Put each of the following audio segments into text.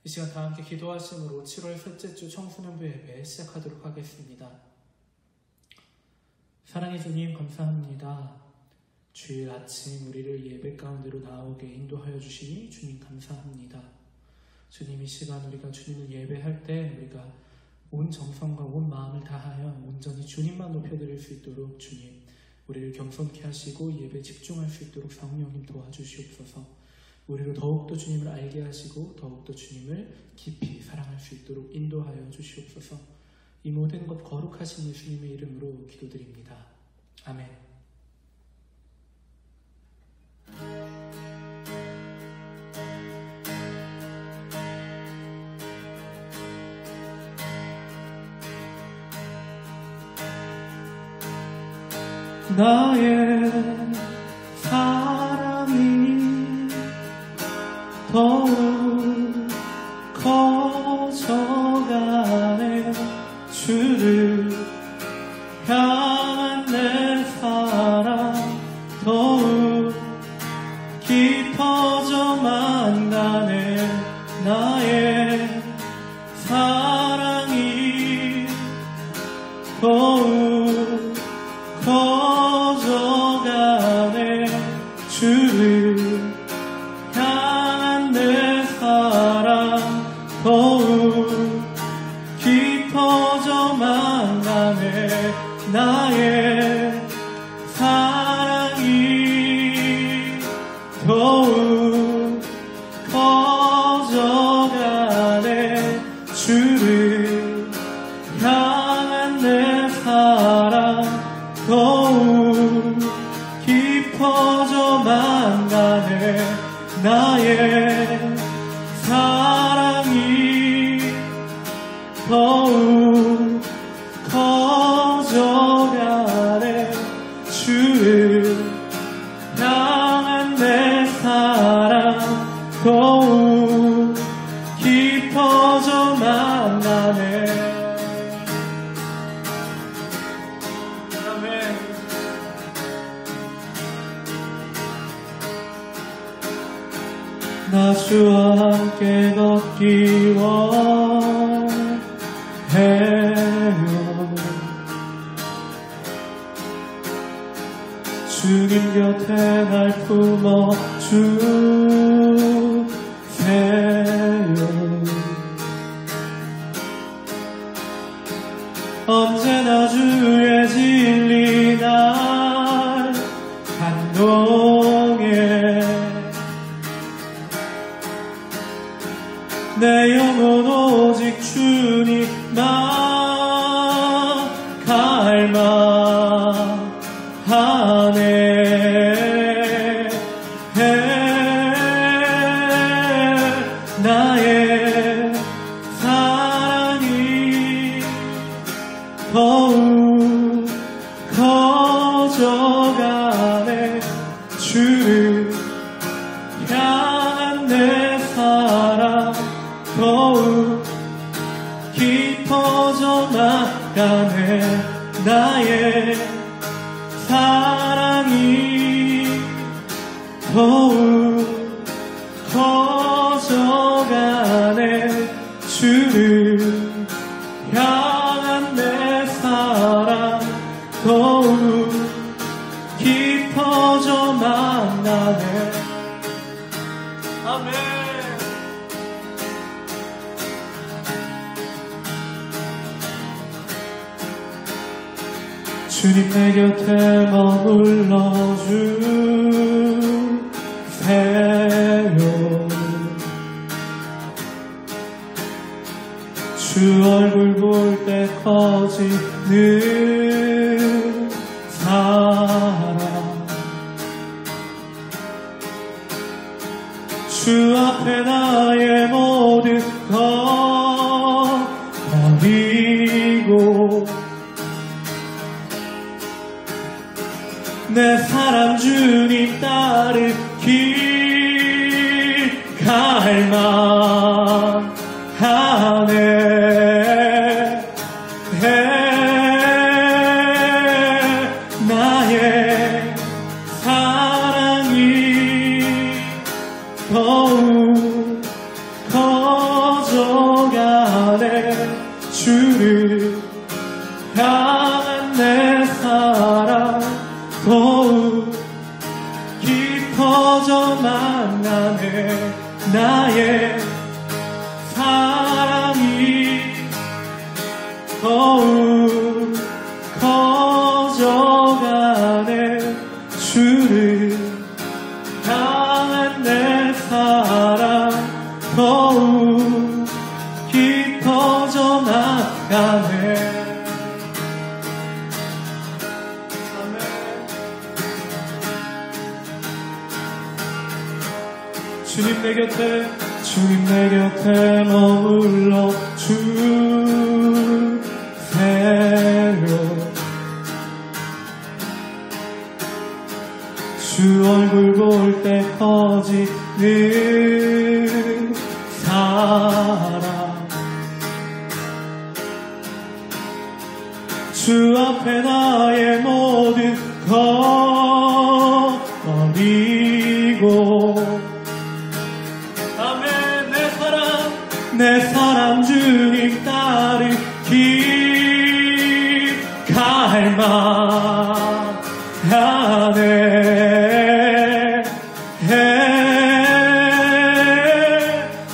이 시간 다 함께 기도하심으로 7월 셋째 주 청소년부 예배 시작하도록 하겠습니다. 사랑의 주님 감사합니다. 주일 아침 우리를 예배 가운데로 나오게 인도하여 주시니 주님 감사합니다. 주님, 이 시간 우리가 주님을 예배할 때 우리가 온 정성과 온 마음을 다하여 온전히 주님만 높여드릴 수 있도록 주님, 우리를 겸손케 하시고 예배에 집중할 수 있도록 성령님 도와주시옵소서. 우리로 더욱더 주님을 알게 하시고 더욱더 주님을 깊이 사랑할 수 있도록 인도하여 주시옵소서. 이 모든 것 거룩하신 예수님의 이름으로 기도드립니다. 아멘. 나의 사랑이 더욱 커져가네. 주를 향한 내 사랑 더욱 깊어져만 가네. 나의 사랑이 더욱 커져가네. 주를 향한 내 사랑 더욱 깊어져만 가네. 나의 사랑이 더욱 커져가네. 주를 향한 내 사랑 더욱 깊어져만 가네. 나의 사랑이 더욱 커져가네. 주를 향한 내 사랑 더욱 깊어져만 가네. 나 주와 함께 걷기 원해요. 주님 곁에 날 품어주세요. 언제나 주의 진리 날 감동해. 내 영혼 오직 주님만 갈망하네. 나의 사랑이 더욱 커져가네. 주를 향한 내 사랑 더욱 깊어져만 가네. 나의 사랑이 더욱 커져가네. 주를 향한 내 사랑 더욱 깊어져만 가네. 아멘. 주님 내 곁에 머물러 주세요. 주 얼굴 볼 때 커지는 사랑. 주 앞에 나의 모든 것 버리고 내 사랑 주님 따르기 갈망하네. 나의 사랑이 더욱 커져 깊어져 만나네. 나의 사랑이 더욱 커져가네. 주를 향한 내 사랑 더욱 깊어져 나가네. 주님 내 곁에, 주님 내 곁에 머물러 주세요. 주 얼굴 볼 때 커지는 사랑. 주 앞에 나의 모든 것 버리고 내 사랑 주님 따르기 갈망하네.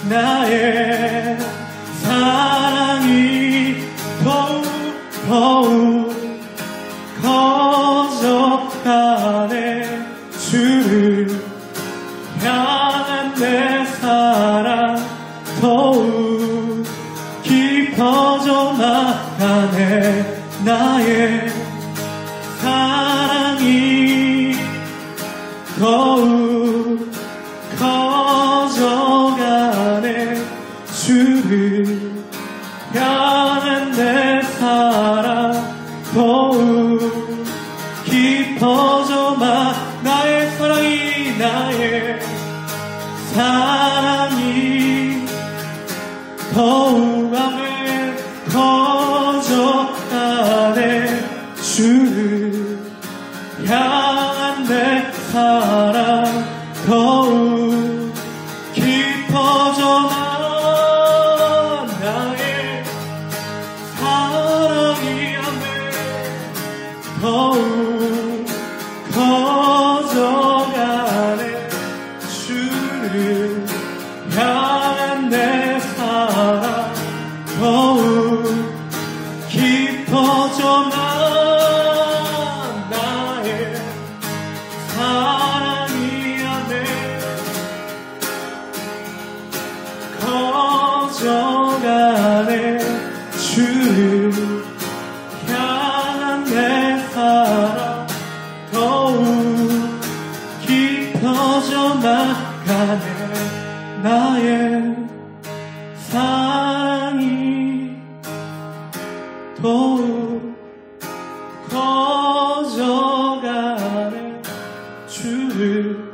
나의 사랑이 더욱 커져가네. 주를 향한 내 사랑 더욱 깊어져 나가네. 나의 사랑이 더욱 커져가네. 주를 향한 내 사랑 더욱 깊어져 나의 사랑이 더욱 아멘 커져가네. 주를 향한 내 사랑 더욱 깊어져 나의 사랑이 아멘 더욱 커져가네. 주를 향한 내 사랑 더욱 깊어져 나의 사랑이 아멘 커져가네. 주를 향한 내 사랑 더욱 깊어져 나가네. 나의 사랑이 더욱 커져가네. 주를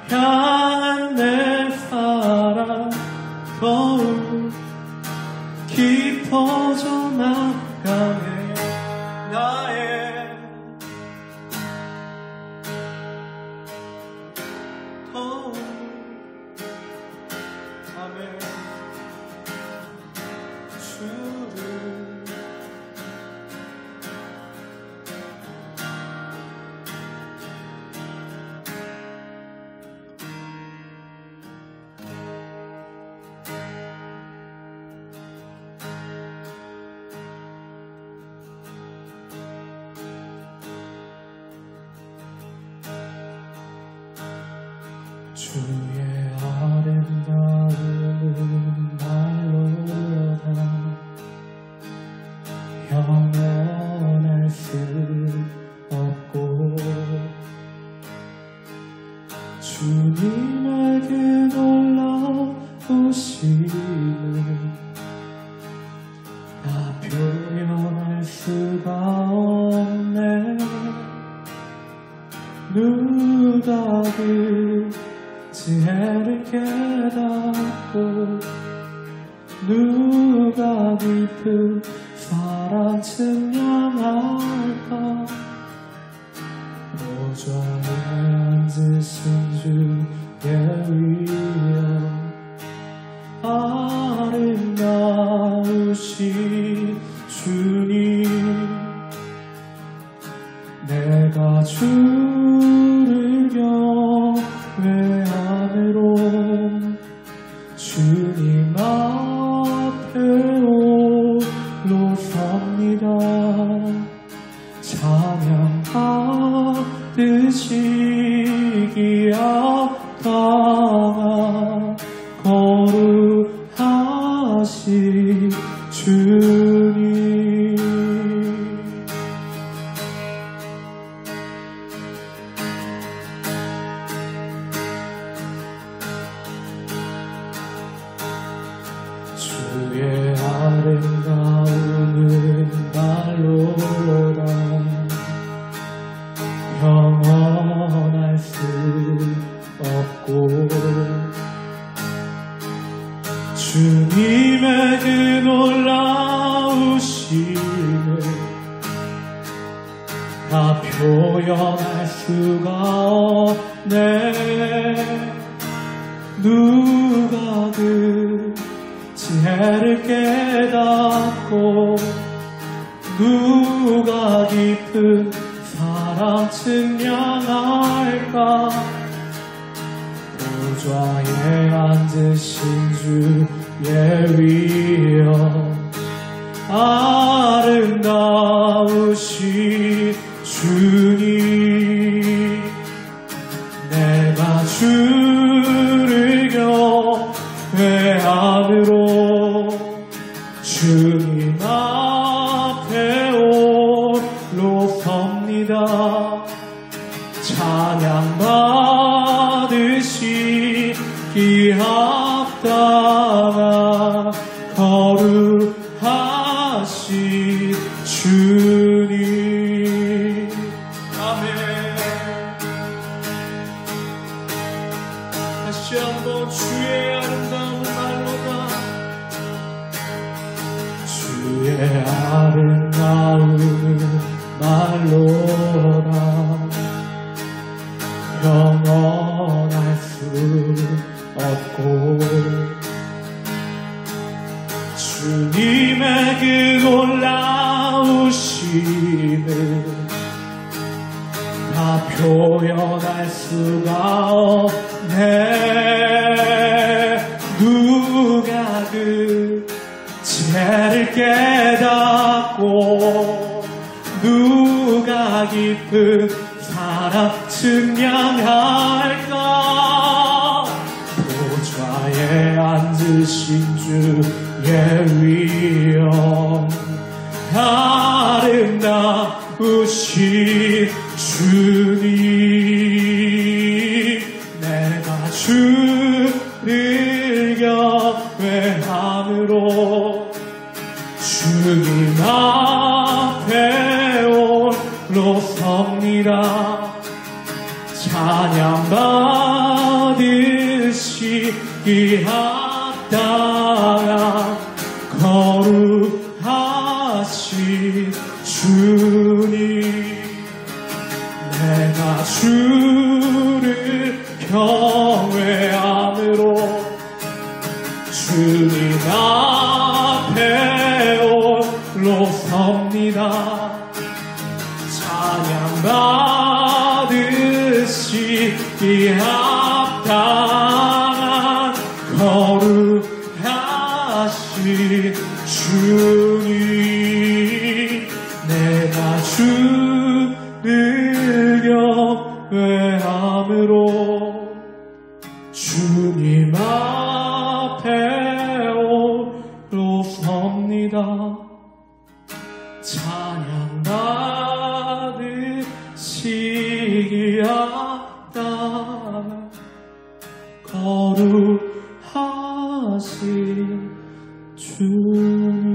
향한 내 사랑 더욱 깊어져 나가네. 나의 더욱 아멘 주를 주의 아름다운 말로다 영원할 수 없고 주님에게 놀라우심을 다 표현할 수가 없네. 누가 그 지혜를 깨닫고 누가 깊은 사랑 증명할까. 보좌에 앉으신 주의 위엄 아름다우신 주님 내가 주를 기억하나 거룩하신 주님. 주의 아름다움은 말로다 평언할 수 없고 주님의 그 놀라우심을 다 표현할 수가 없네. 누가 그 지혜를 깨닫고 누가 깊은 사랑 측량할까. 보좌에 앉으신 주의 위엄 아름다우신 주님. 내가 주를 경외함으로 주님 앞에 홀로 섭니다. 찬양 받으시기 합당한 거룩하신 주님. 아멘. 다시 한번 주의 아름다운 말로다. 주의 아름다운 말로다 영원할 수 없고 주님의 그 놀라우심을 다 표현할 수가 없네. 누가 그 지혜를 깨닫고 누가 깊은 사랑 측량할까. 보좌에 앉으신 주의 위엄 아름다우신 주님. 내가 주를 경외함으로 주님 앞에 홀로 섭니다. 찬양 받으시기 합당한 거룩하신 주님. 내가 주를 경외함으로 주님 앞에 홀로 섭니다. 찬양 받으시기 합당한 거룩하신 주님. 내가 주를 경외함으로 주님 앞에 홀로 섭니다. 찬양 받으시기 합당한 거룩하신 주님.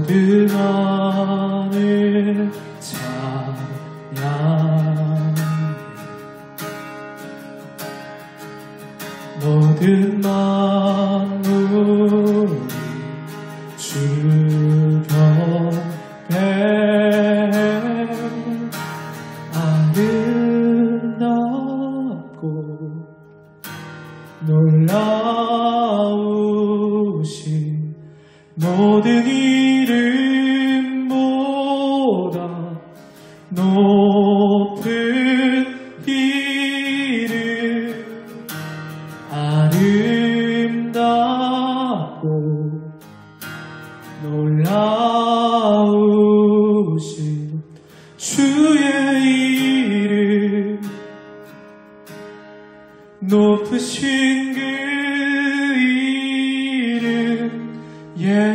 모든 하늘 찬양해 모든 만물이 주 경배해 아름답고 놀라우신 모든 이름보다 높은 이름 아름답고 놀라우신 주의 이름 높으신 그 이름 예수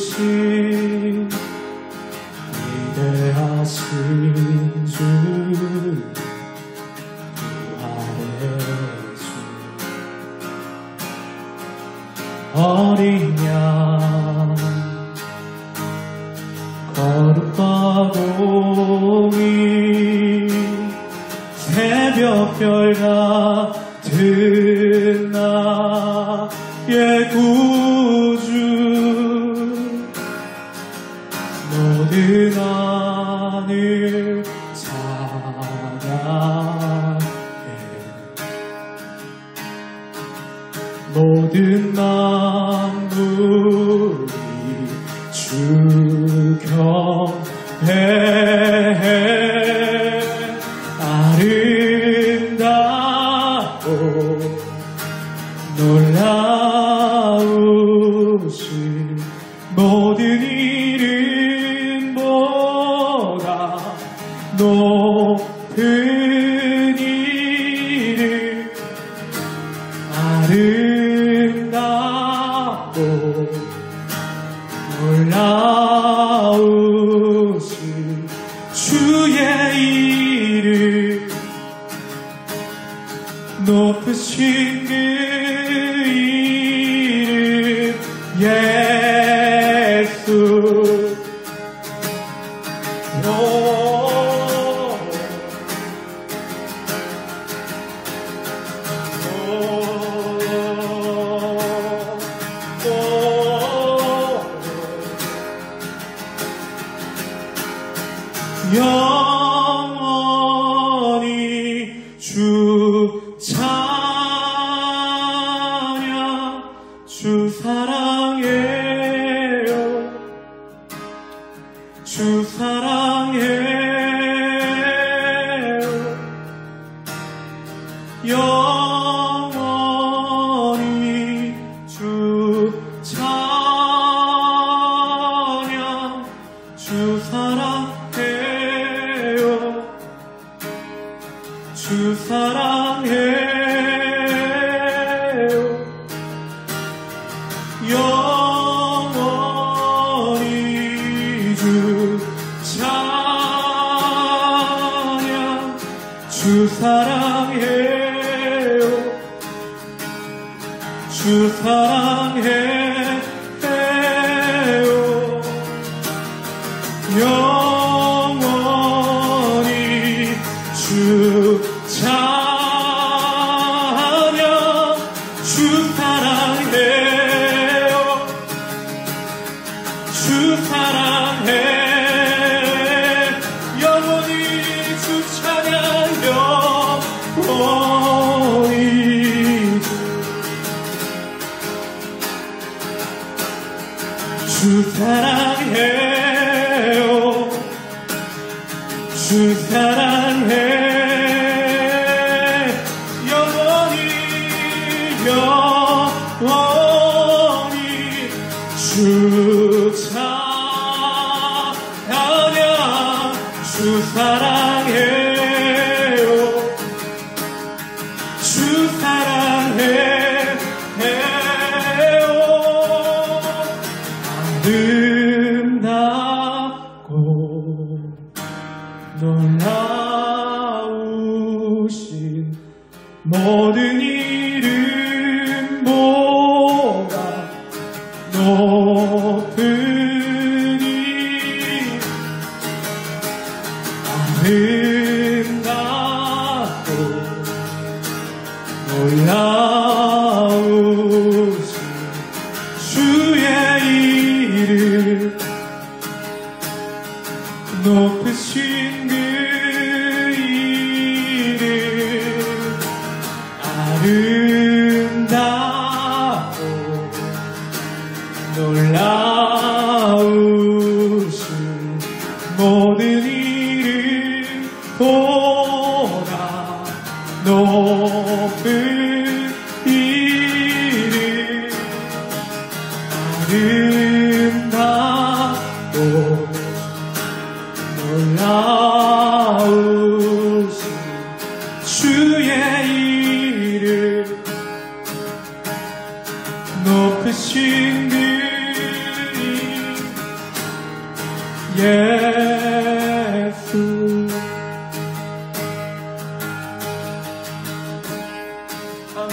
아름다우신 위대하신 주 부활의 주 어린 양 거룩과 공의 새벽별 같은 나의 구주 모든 하늘 찬양해 모든 만물이 주 경배해 아름답고 놀라우신 모든 이름보다 높은 이름 아름답고 놀라우신 주의 이름 높으신 그 이름 예수 영원히 주 찬양 주 사랑해요 주 사랑해요 영원히 주 찬양 주 사랑해요 주 사랑해요 영원히 주 찬양 주 사랑해요 주 사랑해요 영원히 주 찬양 주 사랑해요 주 사랑해 영원히 주 찬양 영원히 주 사랑해요 주 사랑해 영원히 주 찬양 주 주 사랑해요. 주 사랑해요. 아름답고 놀라우신 모든 이름보다 높으니 아름답고 놀라우신 주의 이름 높으신 그 이름 아름답고 놀라우신 모든 이름보다 높은 이름 아름답고 놀라우신 주의 이름 높으신 그 이름 예수 아멘.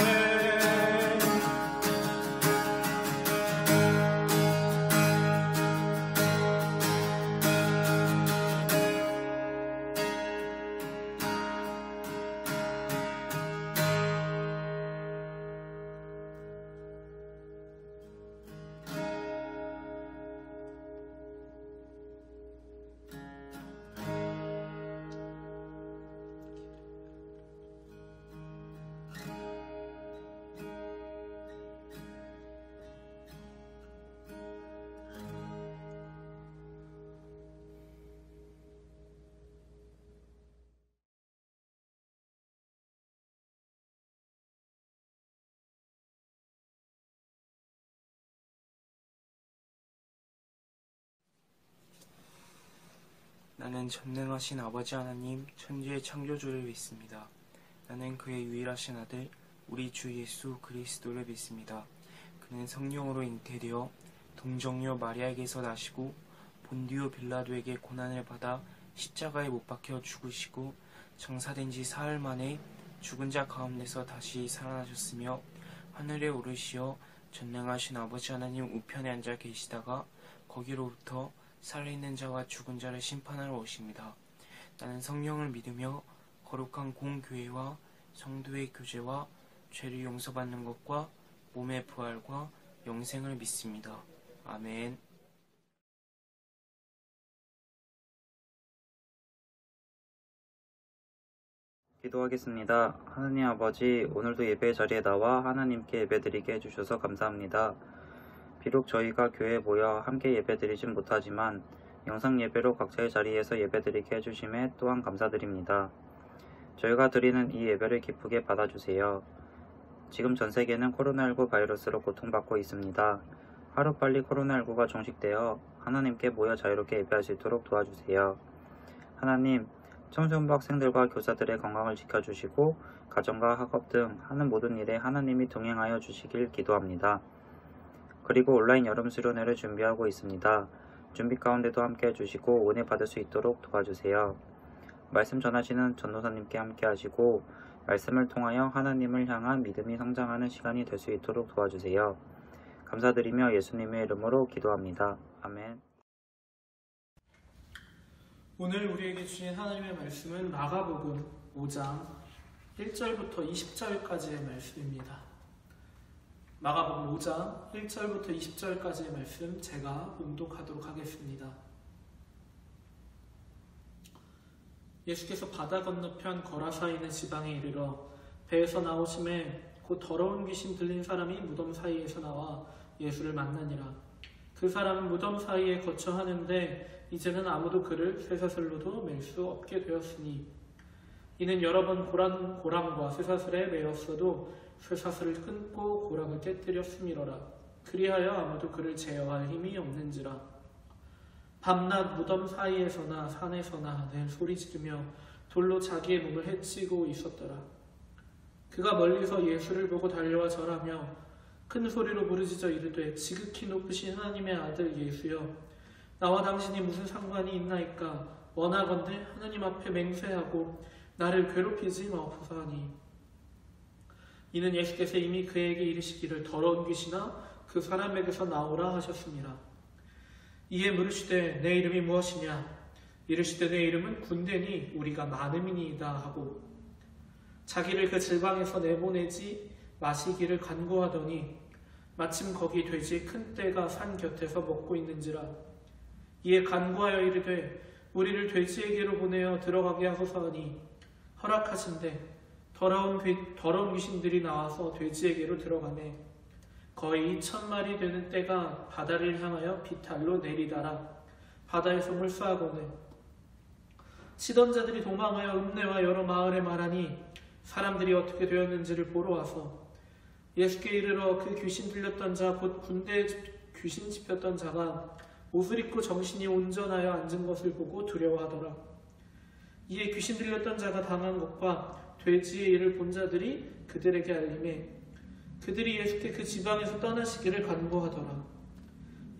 나는 전능하신 아버지 하나님 천지의 창조주를 믿습니다. 나는 그의 유일하신 아들 우리 주 예수 그리스도를 믿습니다. 그는 성령으로 잉태되어 동정녀 마리아에게서 나시고 본디오 빌라도에게 고난을 받아 십자가에 못 박혀 죽으시고 장사된 지 사흘 만에 죽은 자 가운데서 다시 살아나셨으며 하늘에 오르시어 전능하신 아버지 하나님 우편에 앉아 계시다가 거기로부터 살아있는 자와 죽은 자를 심판하러 오십니다. 나는 성령을 믿으며 거룩한 공교회와 성도의 교제와 죄를 용서받는 것과 몸의 부활과 영생을 믿습니다. 아멘. 기도하겠습니다. 하느님 아버지, 오늘도 예배 자리에 나와 하나님께 예배드리게 해주셔서 감사합니다. 비록 저희가 교회에 모여 함께 예배드리진 못하지만 영상 예배로 각자의 자리에서 예배드리게 해주심에 또한 감사드립니다. 저희가 드리는 이 예배를 기쁘게 받아주세요. 지금 전 세계는 코로나19 바이러스로 고통받고 있습니다. 하루빨리 코로나19가 종식되어 하나님께 모여 자유롭게 예배할 수 있도록 도와주세요. 하나님, 청소년부 학생들과 교사들의 건강을 지켜주시고 가정과 학업 등 하는 모든 일에 하나님이 동행하여 주시길 기도합니다. 그리고 온라인 여름 수련회를 준비하고 있습니다. 준비 가운데도 함께 해주시고 은혜 받을 수 있도록 도와주세요. 말씀 전하시는 전도사님께 함께 하시고 말씀을 통하여 하나님을 향한 믿음이 성장하는 시간이 될 수 있도록 도와주세요. 감사드리며 예수님의 이름으로 기도합니다. 아멘. 오늘 우리에게 주신 하나님의 말씀은 마가복음 5장 1절부터 20절까지의 말씀입니다. 마가복음 5장 1절부터 20절까지의 말씀 제가 봉독하도록 하겠습니다. 예수께서 바다 건너편 거라사 있는 지방에 이르러 배에서 나오심에 곧 더러운 귀신 들린 사람이 무덤 사이에서 나와 예수를 만나니라. 그 사람은 무덤 사이에 거처하는데 이제는 아무도 그를 쇠사슬로도 맬 수 없게 되었으니 이는 여러 번 고랑과 쇠사슬에 매였어도 쇠사슬을 끊고 고랑을 깨뜨렸음이로라. 그리하여 아무도 그를 제어할 힘이 없는지라. 밤낮 무덤 사이에서나 산에서나 늘 소리지르며 돌로 자기의 몸을 해치고 있었더라. 그가 멀리서 예수를 보고 달려와 절하며 큰 소리로 부르짖어 이르되 지극히 높으신 하나님의 아들 예수여, 나와 당신이 무슨 상관이 있나이까? 원하건대 하나님 앞에 맹세하고 나를 괴롭히지 마옵소서 하니, 이는 예수께서 이미 그에게 이르시기를 더러운 귀신아 그 사람에게서 나오라 하셨습니다. 이에 물으시되 내 이름이 무엇이냐? 이르시되 내 이름은 군대니 우리가 많음이니이다 하고 자기를 그 질방에서 내보내지 마시기를 간구하더니 마침 거기 돼지 큰 떼가 산 곁에서 먹고 있는지라. 이에 간구하여 이르되 우리를 돼지에게로 보내어 들어가게 하소서 하니 허락하신대 더러운 귀신들이 나와서 돼지에게로 들어가매 거의 2,000마리 되는 떼가 바다를 향하여 비탈로 내리다라 바다에서 물사하거늘 치던 자들이 도망하여 읍내와 여러 마을에 말하니 사람들이 어떻게 되었는지를 보러 와서 예수께 이르러 그 귀신 들렸던 자 곧 군대에 귀신 집혔던 자가 옷을 입고 정신이 온전하여 앉은 것을 보고 두려워하더라. 이에 귀신 들렸던 자가 당한 것과 돼지의 일을 본 자들이 그들에게 알림해 그들이 예수께 그 지방에서 떠나시기를 간구하더라.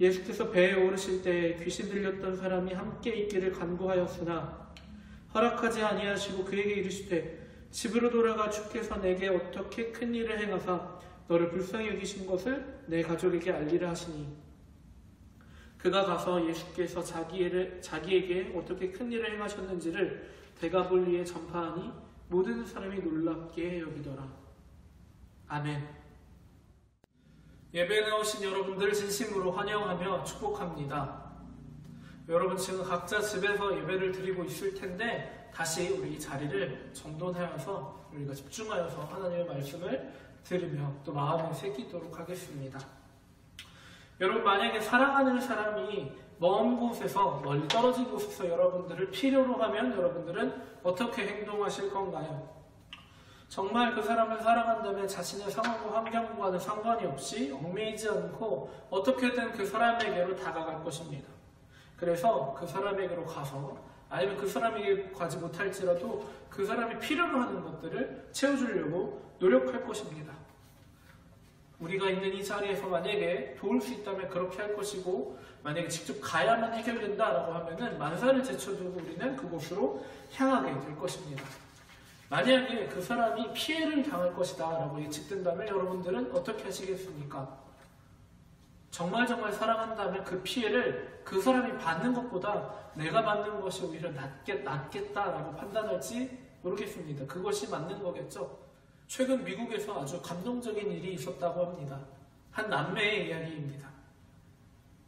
예수께서 배에 오르실 때에 귀신 들렸던 사람이 함께 있기를 간구하였으나 허락하지 아니하시고 그에게 이르시되 집으로 돌아가 주께서 내게 어떻게 큰 일을 행하사 너를 불쌍히 여기신 것을 내 가족에게 알리라 하시니 그가 가서 예수께서 자기에게 어떻게 큰 일을 행하셨는지를 데가볼리에 전파하니 모든 사람이 놀랍게 여기더라. 아멘. 예배에 나오신 여러분들 진심으로 환영하며 축복합니다. 여러분 지금 각자 집에서 예배를 드리고 있을 텐데 다시 우리 이 자리를 정돈하여서 우리가 집중하여서 하나님의 말씀을 들으며 또 마음에 새기도록 하겠습니다. 여러분 만약에 사랑하는 사람이 먼 곳에서 멀리 떨어진 곳에서 여러분들을 필요로 하면 여러분들은 어떻게 행동하실 건가요? 정말 그 사람을 사랑한다면 자신의 상황과 환경과는 상관이 없이 얽매이지 않고 어떻게든 그 사람에게로 다가갈 것입니다. 그래서 그 사람에게로 가서 아니면 그 사람에게 가지 못할지라도 그 사람이 필요로 하는 것들을 채워주려고 노력할 것입니다. 우리가 있는 이 자리에서 만약에 도울 수 있다면 그렇게 할 것이고 만약에 직접 가야만 해결된다라고 하면은 만사를 제쳐두고 우리는 그곳으로 향하게 될 것입니다. 만약에 그 사람이 피해를 당할 것이다 라고 예측된다면 여러분들은 어떻게 하시겠습니까? 정말 사랑한다면 그 피해를 그 사람이 받는 것보다 내가 받는 것이 오히려 낫겠다라고 판단할지 모르겠습니다. 그것이 맞는 거겠죠. 최근 미국에서 아주 감동적인 일이 있었다고 합니다. 한 남매의 이야기입니다.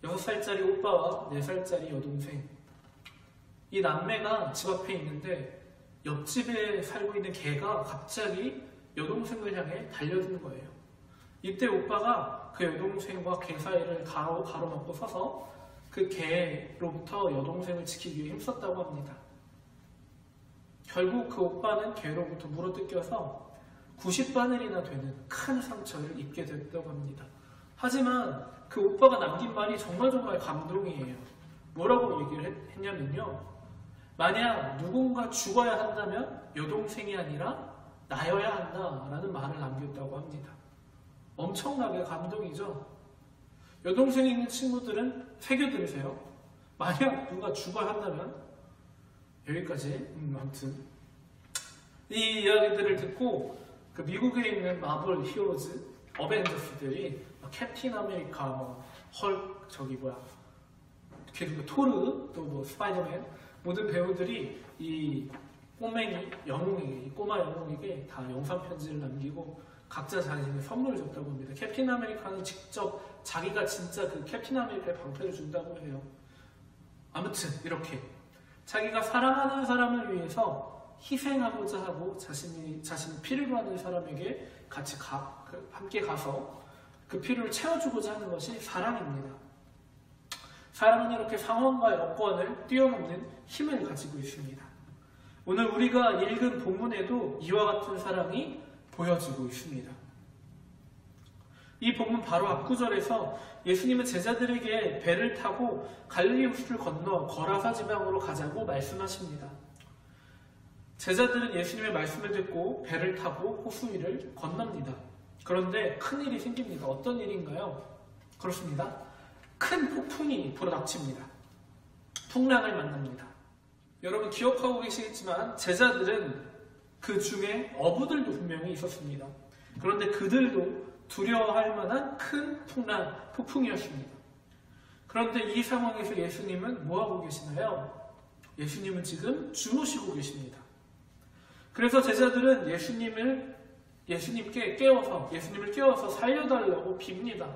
6살짜리 오빠와 4살짜리 여동생. 이 남매가 집 앞에 있는데 옆집에 살고 있는 개가 갑자기 여동생을 향해 달려드는 거예요. 이때 오빠가 그 여동생과 개 사이를 가로막고 서서 그 개로부터 여동생을 지키기 위해 힘썼다고 합니다. 결국 그 오빠는 개로부터 물어뜯겨서 90바늘이나 되는 큰 상처를 입게 됐다고 합니다. 하지만 그 오빠가 남긴 말이 정말 감동이에요. 뭐라고 얘기를 했냐면요. 만약 누군가 죽어야 한다면 여동생이 아니라 나여야 한다라는 말을 남겼다고 합니다. 엄청나게 감동이죠. 여동생이 있는 친구들은 새겨들으세요. 만약 누가 죽어야 한다면 여기까지. 아무튼 이 이야기들을 듣고 그 미국에 있는 마블 히어로즈 어벤져스들이 캡틴 아메리카, 헐크, 토르, 또 스파이더맨 모든 배우들이 이 꼬마 영웅에게 다 영상 편지를 남기고 각자 자신의 선물을 줬다고 합니다. 캡틴 아메리카는 직접 자기가 진짜 그 캡틴 아메리카의 방패를 준다고 해요. 아무튼 이렇게 자기가 사랑하는 사람을 위해서 희생하고자 하고 자신이 필요로 하는 사람에게 같이 함께 가서 그 필요를 채워주고자 하는 것이 사랑입니다. 사랑은 이렇게 상황과 여건을 뛰어넘는 힘을 가지고 있습니다. 오늘 우리가 읽은 본문에도 이와 같은 사랑이 보여지고 있습니다. 이 본문 바로 앞구절에서 예수님은 제자들에게 배를 타고 갈릴리 호수를 건너 거라사 지방으로 가자고 말씀하십니다. 제자들은 예수님의 말씀을 듣고 배를 타고 호수 위를 건넙니다. 그런데 큰 일이 생깁니다. 어떤 일인가요? 그렇습니다. 큰 폭풍이 불어닥칩니다. 풍랑을 만납니다. 여러분 기억하고 계시겠지만 제자들은 그 중에 어부들도 분명히 있었습니다. 그런데 그들도 두려워할 만한 큰 폭풍이었습니다. 그런데 이 상황에서 예수님은 뭐하고 계시나요? 예수님은 지금 주무시고 계십니다. 그래서 제자들은 예수님을 깨워서 살려달라고 빕니다.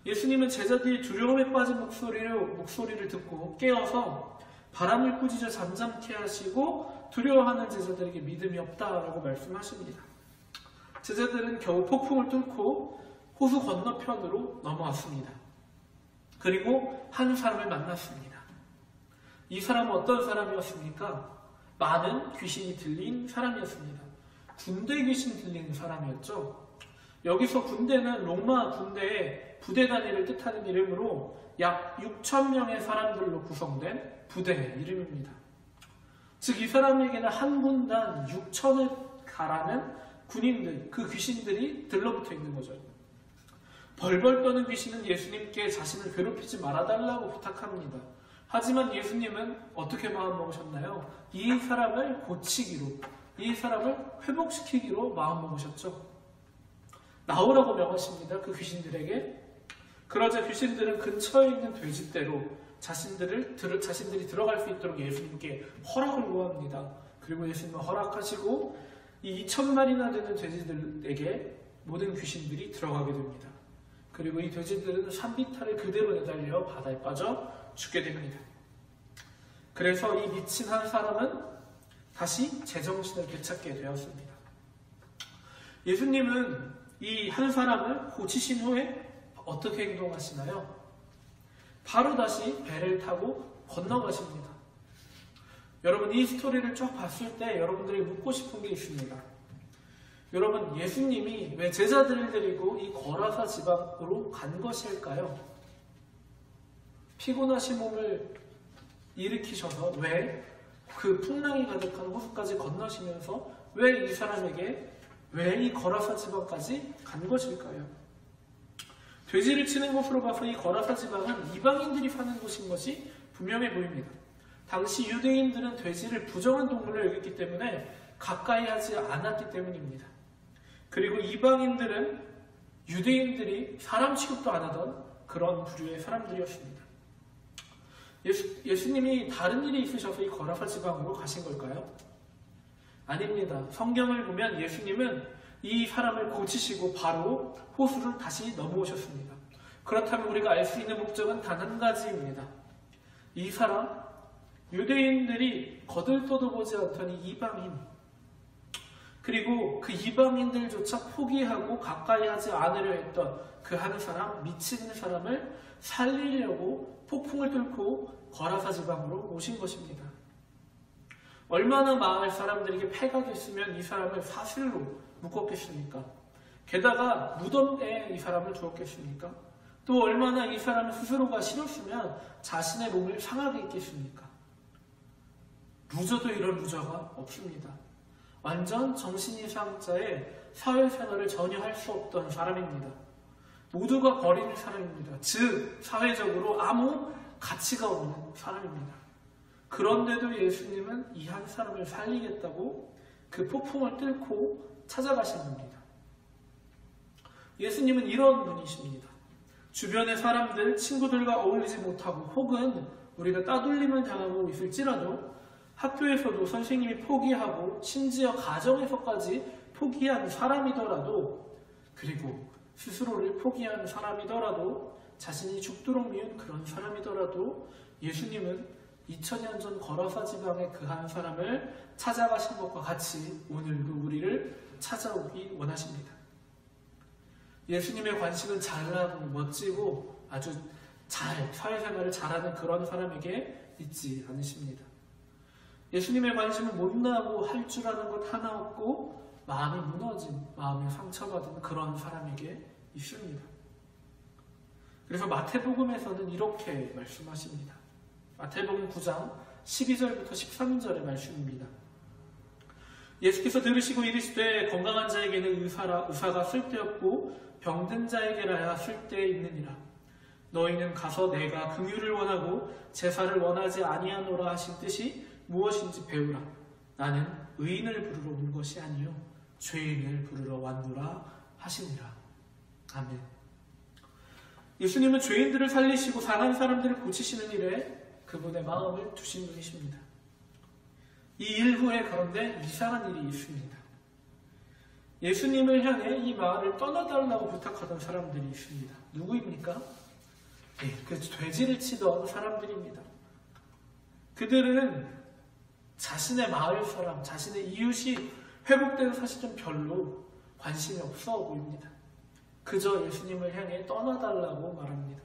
예수님은 제자들이 두려움에 빠진 목소리를 듣고 깨워서 바람을 꾸짖어 잠잠케 하시고 두려워하는 제자들에게 믿음이 없다라고 말씀하십니다. 제자들은 겨우 폭풍을 뚫고 호수 건너편으로 넘어왔습니다. 그리고 한 사람을 만났습니다. 이 사람은 어떤 사람이었습니까? 많은 귀신이 들린 사람이었습니다. 군대 귀신 들린 사람이었죠. 여기서 군대는 로마 군대의 부대 단위를 뜻하는 이름으로 약 6,000명의 사람들로 구성된 부대의 이름입니다. 즉 이 사람에게는 한 군단 6,000을 가라는 군인들, 그 귀신들이 들러붙어 있는 거죠. 벌벌 떠는 귀신은 예수님께 자신을 괴롭히지 말아달라고 부탁합니다. 하지만 예수님은 어떻게 마음먹으셨나요? 이 사람을 고치기로, 이 사람을 회복시키기로 마음먹으셨죠. 나오라고 명하십니다. 그 귀신들에게. 그러자 귀신들은 근처에 있는 돼지떼로 자신들이 들어갈 수 있도록 예수님께 허락을 구합니다. 그리고 예수님은 허락하시고 이 2,000마리나 되는 돼지들에게 모든 귀신들이 들어가게 됩니다. 그리고 이 돼지들은 산비탈을 그대로 내달려 바다에 빠져 죽게 됩니다. 그래서 이 미친 한 사람은 다시 제정신을 되찾게 되었습니다. 예수님은 이 한 사람을 고치신 후에 어떻게 행동하시나요? 바로 다시 배를 타고 건너가십니다. 여러분 이 스토리를 쭉 봤을 때 여러분들이 묻고 싶은 게 있습니다. 여러분 예수님이 왜 제자들을 데리고 이 거라사 지방으로 간 것일까요? 피곤하신 몸을 일으키셔서 왜 그 풍랑이 가득한 호수까지 건너시면서 왜 이 사람에게 왜 이 거라사 지방까지 간 것일까요? 돼지를 치는 곳으로 봐서 이 거라사 지방은 이방인들이 사는 곳인 것이 분명해 보입니다. 당시 유대인들은 돼지를 부정한 동물로 여겼기 때문에 가까이 하지 않았기 때문입니다. 그리고 이방인들은 유대인들이 사람 취급도 안 하던 그런 부류의 사람들이었습니다. 예수님이 다른 일이 있으셔서 이 거라사 지방으로 가신 걸까요? 아닙니다. 성경을 보면 예수님은 이 사람을 고치시고 바로 호수를 다시 넘어오셨습니다. 그렇다면 우리가 알 수 있는 목적은 단 한 가지입니다. 이 사람, 유대인들이 거들떠도 보지 않던 이 이방인, 그리고 그 이방인들조차 포기하고 가까이 하지 않으려 했던 그 한 사람, 미친 사람을 살리려고 폭풍을 뚫고 거라사 지방으로 오신 것입니다. 얼마나 마을 사람들에게 패가 됐으면 이 사람을 사슬로 묶었겠습니까? 게다가 무덤에 이 사람을 두었겠습니까? 또 얼마나 이 사람 스스로가 싫었으면 자신의 몸을 상하게 했겠습니까? 루저도 이런 루저가 없습니다. 완전 정신이상자의 사회생활을 전혀 할 수 없던 사람입니다. 모두가 버리는 사람입니다. 즉 사회적으로 아무 가치가 없는 사람입니다. 그런데도 예수님은 이 한 사람을 살리겠다고 그 폭풍을 뚫고 찾아가신 겁니다. 예수님은 이런 분이십니다. 주변의 사람들, 친구들과 어울리지 못하고 혹은 우리가 따돌림을 당하고 있을지라도 학교에서도 선생님이 포기하고 심지어 가정에서까지 포기한 사람이더라도 그리고 스스로를 포기한 사람이더라도 자신이 죽도록 미운 그런 사람이더라도 예수님은 2000년 전 거라사 지방의 그 한 사람을 찾아가신 것과 같이 오늘도 우리를 찾아오기 원하십니다. 예수님의 관심은 잘나고 멋지고 아주 잘 사회생활을 잘하는 그런 사람에게 있지 않으십니다. 예수님의 관심은 못나고 할 줄 아는 것 하나 없고 마음이 무너진, 마음이 상처받은 그런 사람에게 있습니다. 그래서 마태복음에서는 이렇게 말씀하십니다. 마태복음 9장 12절부터 13절의 말씀입니다. 예수께서 들으시고 이르시되 건강한 자에게는 의사가 쓸데없고 병든 자에게라야 쓸데있느니라. 너희는 가서 내가 긍휼을 원하고 제사를 원하지 아니하노라 하신 뜻이 무엇인지 배우라. 나는 의인을 부르러 온 것이 아니요 죄인을 부르러 왔노라 하시니라. 아멘. 예수님은 죄인들을 살리시고 상한 사람들을 고치시는 일에 그분의 마음을 두신 분이십니다. 이 일 후에 그런데 이상한 일이 있습니다. 예수님을 향해 이 마을을 떠나달라고 부탁하던 사람들이 있습니다. 누구입니까? 그 돼지를 치던 사람들입니다. 그들은 자신의 마을 사람, 자신의 이웃이 회복된 사실은 별로 관심이 없어 보입니다. 그저 예수님을 향해 떠나달라고 말합니다.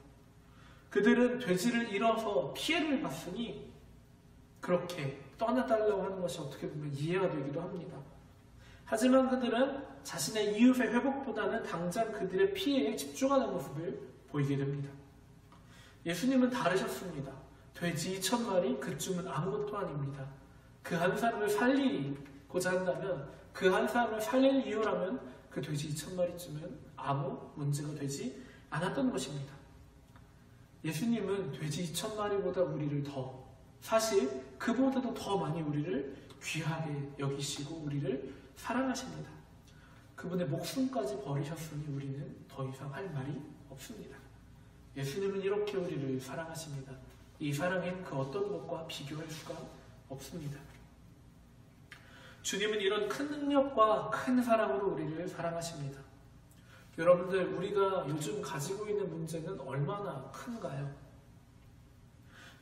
그들은 돼지를 잃어서 피해를 봤으니 그렇게 떠나달라고 하는 것이 어떻게 보면 이해가 되기도 합니다. 하지만 그들은 자신의 이웃의 회복보다는 당장 그들의 피해에 집중하는 모습을 보이게 됩니다. 예수님은 다르셨습니다. 돼지 2,000마리 그쯤은 아무것도 아닙니다. 그 한 사람을 살리고자 한다면, 그 한 사람을 살릴 이유라면 그 돼지 2,000마리쯤은 아무 문제가 되지 않았던 것입니다. 예수님은 돼지 2,000마리보다 우리를 사실 그보다도 더 많이 우리를 귀하게 여기시고 우리를 사랑하십니다. 그분의 목숨까지 버리셨으니 우리는 더 이상 할 말이 없습니다. 예수님은 이렇게 우리를 사랑하십니다. 이 사랑엔 그 어떤 것과 비교할 수가 없습니다. 주님은 이런 큰 능력과 큰 사랑으로 우리를 사랑하십니다. 여러분들, 우리가 요즘 가지고 있는 문제는 얼마나 큰가요?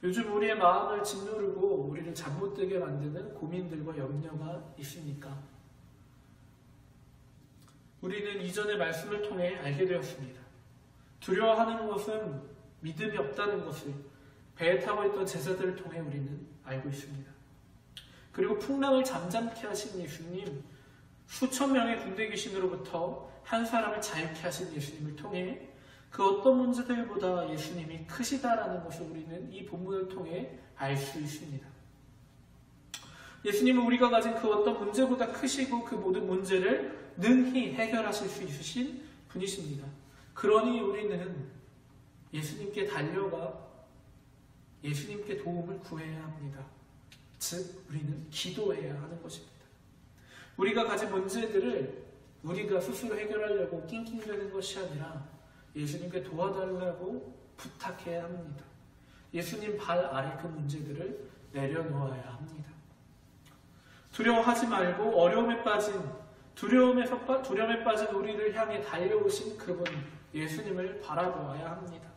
요즘 우리의 마음을 짓누르고 우리를 잠 못 들게 만드는 고민들과 염려가 있습니까? 우리는 이전의 말씀을 통해 알게 되었습니다. 두려워하는 것은 믿음이 없다는 것을 배에 타고 있던 제자들을 통해 우리는 알고 있습니다. 그리고 풍랑을 잠잠케 하신 예수님, 수천 명의 군대 귀신으로부터 한 사람을 자유케 하신 예수님을 통해 그 어떤 문제들보다 예수님이 크시다라는 것을 우리는 이 본문을 통해 알 수 있습니다. 예수님은 우리가 가진 그 어떤 문제보다 크시고 그 모든 문제를 능히 해결하실 수 있으신 분이십니다. 그러니 우리는 예수님께 달려가 예수님께 도움을 구해야 합니다. 즉, 우리는 기도해야 하는 것입니다. 우리가 가진 문제들을 우리가 스스로 해결하려고 낑낑대는 것이 아니라 예수님께 도와달라고 부탁해야 합니다. 예수님 발 아래 그 문제들을 내려놓아야 합니다. 두려워하지 말고 어려움에 빠진 두려움에 빠진 우리를 향해 달려오신 그분 예수님을 바라보아야 합니다.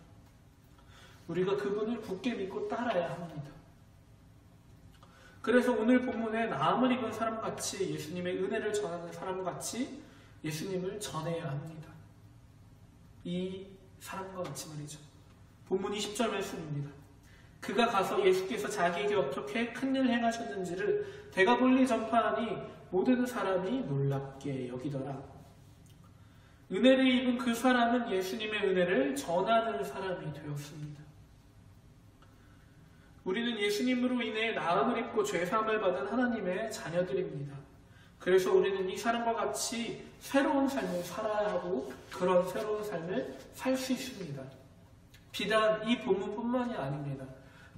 우리가 그분을 굳게 믿고 따라야 합니다. 그래서 오늘 본문에 나음을 입은 사람같이 예수님의 은혜를 전하는 사람같이 예수님을 전해야 합니다. 이 사람과 같이 말이죠. 본문 20절 말씀입니다. 그가 가서 예수께서 자기에게 어떻게 큰일 행하셨는지를 대가볼리 전파하니 모든 사람이 놀랍게 여기더라. 은혜를 입은 그 사람은 예수님의 은혜를 전하는 사람이 되었습니다. 우리는 예수님으로 인해 나음을 입고 죄사함을 받은 하나님의 자녀들입니다. 그래서 우리는 이 사람과 같이 새로운 삶을 살아야 하고 그런 새로운 삶을 살 수 있습니다. 비단 이 본문뿐만이 아닙니다.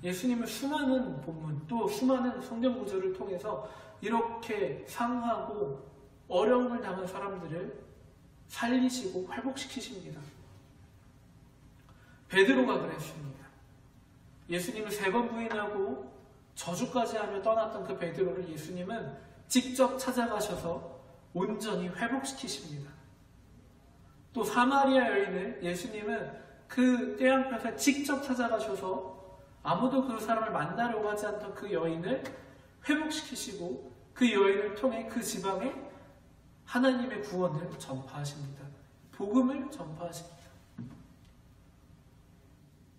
예수님은 수많은 본문 또 수많은 성경 구절을 통해서 이렇게 상하고 어려움을 당한 사람들을 살리시고 회복시키십니다. 베드로가 그랬습니다. 예수님을 3번 부인하고 저주까지 하며 떠났던 그 베드로를 예수님은 직접 찾아가셔서 온전히 회복시키십니다. 또 사마리아 여인을 예수님은 그 떼양볕에 직접 찾아가셔서 아무도 그 사람을 만나려고 하지 않던 그 여인을 회복시키시고 그 여인을 통해 그 지방에 하나님의 구원을 전파하십니다. 복음을 전파하십니다.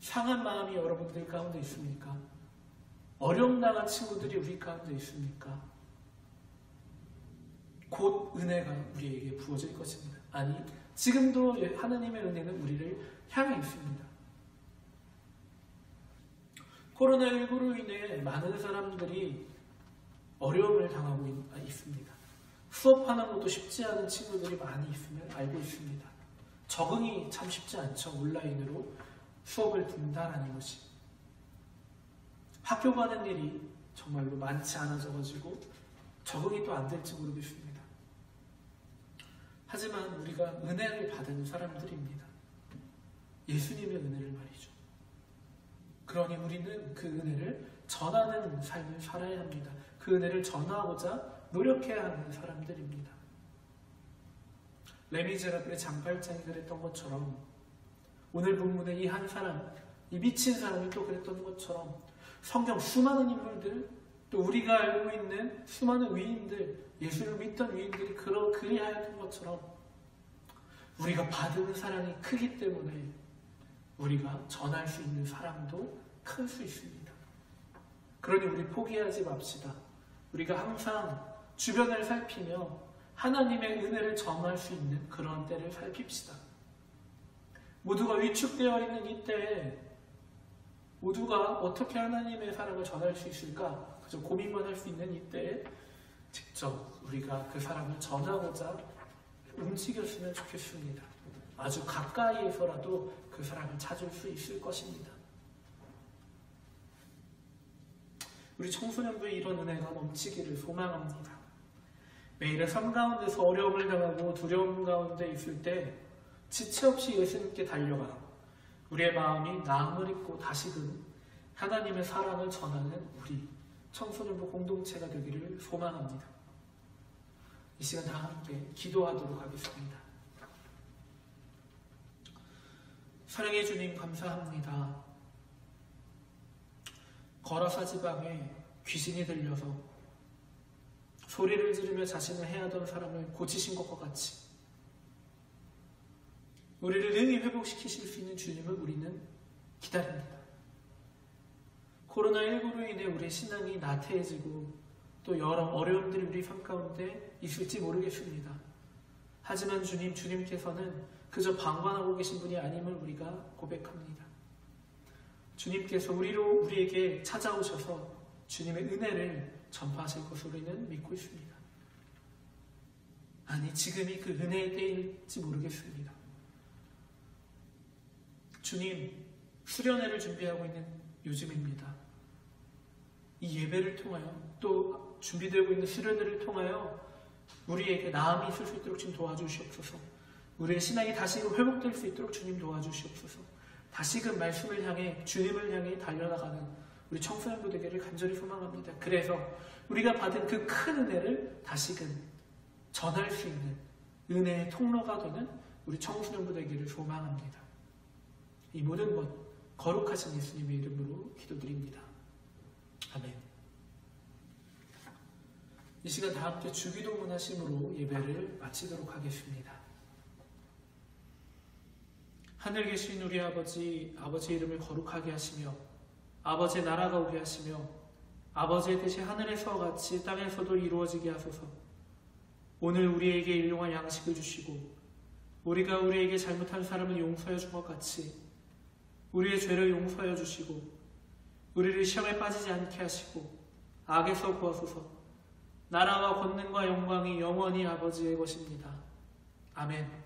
상한 마음이 여러분들 가운데 있습니까? 어려움당한 친구들이 우리 가운데 있습니까? 곧 은혜가 우리에게 부어질 것입니다. 아니, 지금도 하나님의 은혜는 우리를 향해 있습니다. 코로나19로 인해 많은 사람들이 어려움을 당하고 있습니다. 수업하는 것도 쉽지 않은 친구들이 많이 있음을 알고 있습니다. 적응이 참 쉽지 않죠. 온라인으로 수업을 듣는다라는 것이. 학교 가는 일이 정말로 많지 않아져가지고 적응이 또 안 될지 모르겠습니다. 하지만 우리가 은혜를 받은 사람들입니다. 예수님의 은혜를 말이죠. 그러니 우리는 그 은혜를 전하는 삶을 살아야 합니다. 그 은혜를 전하고자 노력해야 하는 사람들입니다. 레미제라블의 장발장이 그랬던 것처럼 오늘 본문의 이 한 사람, 이 미친 사람이 또 그랬던 것처럼 성경 수많은 인물들, 또 우리가 알고 있는 수많은 위인들, 예수를 믿던 위인들이 그리하였던 것처럼 우리가 받은 사랑이 크기 때문에 우리가 전할 수 있는 사랑도 클 수 있습니다. 그러니 우리 포기하지 맙시다. 우리가 항상 주변을 살피며 하나님의 은혜를 전할 수 있는 그런 때를 살핍시다. 모두가 위축되어 있는 이때에 모두가 어떻게 하나님의 사랑을 전할 수 있을까? 그저 고민만 할 수 있는 이때에 직접 우리가 그 사랑을 전하고자 움직였으면 좋겠습니다. 아주 가까이에서라도 그 사랑을 찾을 수 있을 것입니다. 우리 청소년부에 이런 은혜가 넘치기를 소망합니다. 매일의 삶 가운데서 어려움을 당하고 두려움 가운데 있을 때 지체 없이 예수님께 달려가 우리의 마음이 나음을 입고 다시금 하나님의 사랑을 전하는 우리 청소년부 공동체가 되기를 소망합니다. 이 시간 다 함께 기도하도록 하겠습니다. 사랑해 주님 감사합니다. 거라사 지방에 귀신이 들려서 소리를 지르며 자신을 해하던 사람을 고치신 것과 같이 우리를 능히 회복시키실 수 있는 주님을 우리는 기다립니다. 코로나19로 인해 우리의 신앙이 나태해지고 또 여러 어려움들이 우리 삶 가운데 있을지 모르겠습니다. 하지만 주님께서는 그저 방관하고 계신 분이 아님을 우리가 고백합니다. 주님께서 우리에게 찾아오셔서 주님의 은혜를 전파하실 것을 우리는 믿고 있습니다. 아니, 지금이 그 은혜의 때일지 모르겠습니다. 주님, 수련회를 준비하고 있는 요즘입니다. 이 예배를 통하여 또 준비되고 있는 수련회를 통하여 우리에게 나음이 있을 수 있도록 주님 도와주시옵소서. 우리의 신앙이 다시금 회복될 수 있도록 주님 도와주시옵소서. 다시금 말씀을 향해 주님을 향해 달려나가는 우리 청소년부 되기를 간절히 소망합니다. 그래서 우리가 받은 그 큰 은혜를 다시금 전할 수 있는 은혜의 통로가 되는 우리 청소년부 되기를 소망합니다. 이 모든 것 거룩하신 예수님의 이름으로 기도드립니다. 아멘. 이 시간 다 함께 주기도문 하심으로 예배를 마치도록 하겠습니다. 하늘 계신 우리 아버지, 아버지의 이름을 거룩하게 하시며 아버지의 나라가 오게 하시며 아버지의 뜻이 하늘에서와 같이 땅에서도 이루어지게 하소서. 오늘 우리에게 일용할 양식을 주시고 우리가 우리에게 잘못한 사람을 용서해 준 것 같이 우리의 죄를 용서하여 주시고 우리를 시험에 빠지지 않게 하시고 악에서 구하소서. 나라와 권능과 영광이 영원히 아버지의 것입니다. 아멘.